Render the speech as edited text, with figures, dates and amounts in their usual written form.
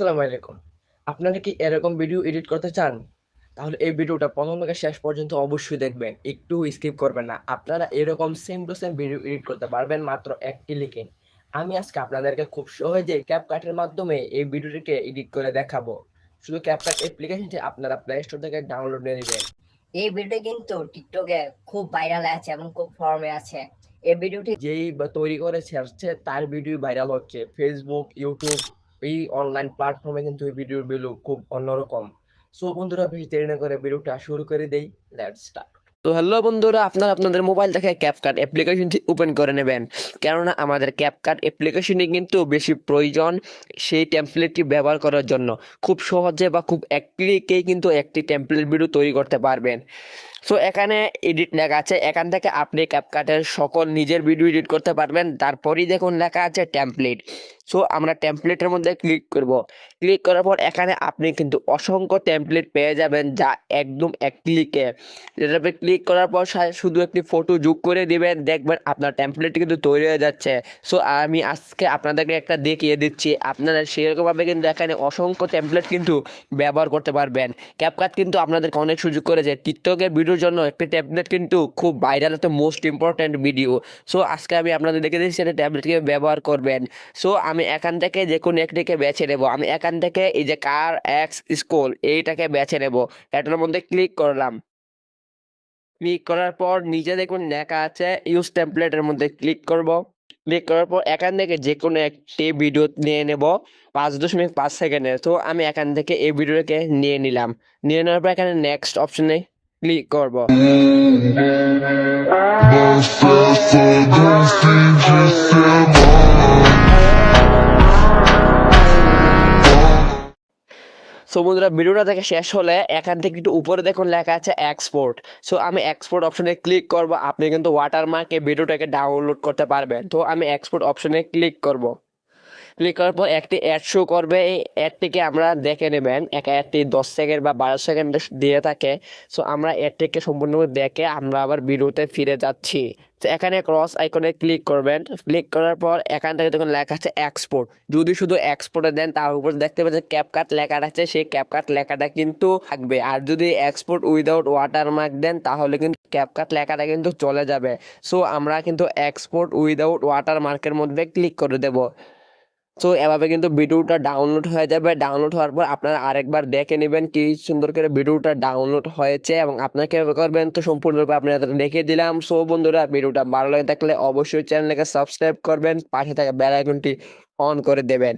আসসালামু আলাইকুম। আপনারা কি এরকম ভিডিও এডিট করতে চান? তাহলে এই ভিডিওটা ১ম থেকে শেষ পর্যন্ত অবশ্যই দেখবেন। একটু স্কিপ করবেন না। আপনারা এরকম same to same video edit করতে পারবেন মাত্র ১ ক্লিকে। আমি আজকে আপনাদেরকে খুব সহজে CapCut এর মাধ্যমে এই ভিডিওটিকে এডিট করে দেখাবো। শুধু CapCut অ্যাপ্লিকেশনটি আপনারা প্লে স্টোর থেকে ডাউনলোড করে নিবেন। এই ভিডিওটি কিন্তু টিকটকে খুব ভাইরাল আছে এবং খুব ফর্মে আছে। এই ভিডিওটি যেই তৈরি করে ছাড়ছে তার ভিডিও ভাইরাল হচ্ছে। Facebook, YouTube এই অনলাইন প্ল্যাটফর্মে কিন্তু এই ভিডিওর ভ্যালু খুব অন্যরকম। সো বন্ধুরা বেশি দেরি না করে ভিডিওটা শুরু করে দেই। Let's start. তো হ্যালো বন্ধুরা, আপনারা আপনাদের মোবাইল থেকে ক্যাপকাট অ্যাপ্লিকেশনটি ওপেন করে নেবেন, কেননা আমাদের ক্যাপকাট অ্যাপ্লিকেশনটি কিন্তু বেশি প্রয়োজন সেই টেমপ্লেটটি ব্যবহার করার জন্য। খুব সহজে বা খুব এক ক্লিকেই কিন্তু একটি টেমপ্লেট ভিডিও তৈরি করতে পারবেন। সো এখানে এডিট লেখা আছে, এখান থেকে আপনি ক্যাপকাটের সকল নিজের ভিডিও এডিট করতে পারবেন। তারপরেই দেখুন লেখা আছে টেমপ্লেট। সো আমরা টেমপ্লেটের মধ্যে ক্লিক করব। ক্লিক করার পর এখানে আপনি কিন্তু অসংখ্য টেমপ্লেট পেয়ে যাবেন, যা একদম এক ক্লিকে। এটাতে ক্লিক করার পর শুধু একটি ফটো যোগ করে দিবেন, দেখবেন আপনার টেমপ্লেট কিন্তু তৈরি হয়ে যাচ্ছে। সো আমি আজকে আপনাদেরকে একটা দেখিয়ে দিচ্ছি। আপনারা সেরকমভাবে কিন্তু এখানে অসংখ্য টেমপ্লেট কিন্তু ব্যবহার করতে পারবেন। ক্যাপকাট কিন্তু আপনাদেরকে অনেক সুযোগ করেছে। টিকটকের ভিডিওর জন্য একটি ট্যাবলেট কিন্তু খুব ভাইরাল, একটা মোস্ট ইম্পর্ট্যান্ট ভিডিও। সো আজকে আমি আপনাদের দেখে দিচ্ছি সেটা ট্যাবলেটকে ব্যবহার করবেন। সো আমি এখান থেকে যে কোনো একটিকে বেছে নেব। আমি এখান থেকে এই যে কার এক্স স্কুল এইটাকে বেছে নেব। এটার মধ্যে ক্লিক করলাম। ক্লিক করার পর নিচে দেখুন লেখা আছে ইউজ টেমপ্লেটের মধ্যে ক্লিক করব। ক্লিক করার পর এখান থেকে যে কোনো একটি ভিডিও নিয়ে নেব 5.5 সেকেন্ডের। তো আমি এখান থেকে এই ভিডিওটাকে নিয়ে নিলাম। নিয়ে নেওয়ার পর এখানে নেক্সট অপশনে ক্লিক করব। সো বন্ধুরা, ভিডিওটা দেখে শেষ হলে এখান থেকে একটু উপরে দেখুন লেখা আছে এক্সপোর্ট। সো আমি এক্সপোর্ট অপশনে ক্লিক করব। আপনি কিন্তু ওয়াটারমার্কে ভিডিওটাকে ডাউনলোড করতে পারবেন। তো আমি এক্সপোর্ট অপশনে ক্লিক করব। ক্লিক করার পর একটি অ্যাড শো করবে। এই অ্যাডটিকে আমরা দেখে নেবেন। এক অ্যাডটি 10 সেকেন্ড বা 12 সেকেন্ড দিয়ে থাকে। সো আমরা অ্যাডটিকে সম্পূর্ণ দেখে আমরা আবার ভিডিওতে ফিরে যাচ্ছি। তো এখানে ক্রস আইকনে ক্লিক করবেন। ক্লিক করার পর এখান থেকে দেখুন লেখা আছে এক্সপোর্ট। যদি শুধু এক্সপোর্টে দেন তার উপর দেখতে পাচ্ছেন ক্যাপকাট লেখাটা আছে, সেই ক্যাপকাট লেখাটা কিন্তু থাকবে। আর যদি এক্সপোর্ট উইদাউট ওয়াটারমার্ক দেন তাহলে কিন্তু ক্যাপকাট লেখাটা কিন্তু চলে যাবে। সো আমরা কিন্তু এক্সপোর্ট উইদাউট ওয়াটারমার্কের মধ্যে ক্লিক করে দেব। সো এভাবে কিন্তু ভিডিওটা ডাউনলোড হয়ে যাবে। ডাউনলোড হওয়ার পর আপনারা আরেকবার দেখে নেবেন কি সুন্দর করে ভিডিওটা ডাউনলোড হয়েছে এবং আপনারা কীভাবে করবেন তো সম্পূর্ণরূপে আপনাদের দেখিয়ে দিলাম। সো বন্ধুরা, ভিডিওটা ভালো লাগে থাকলে অবশ্যই চ্যানেলকে সাবস্ক্রাইব করবেন, পাশে থাকা বেল আইকনটি অন করে দেবেন।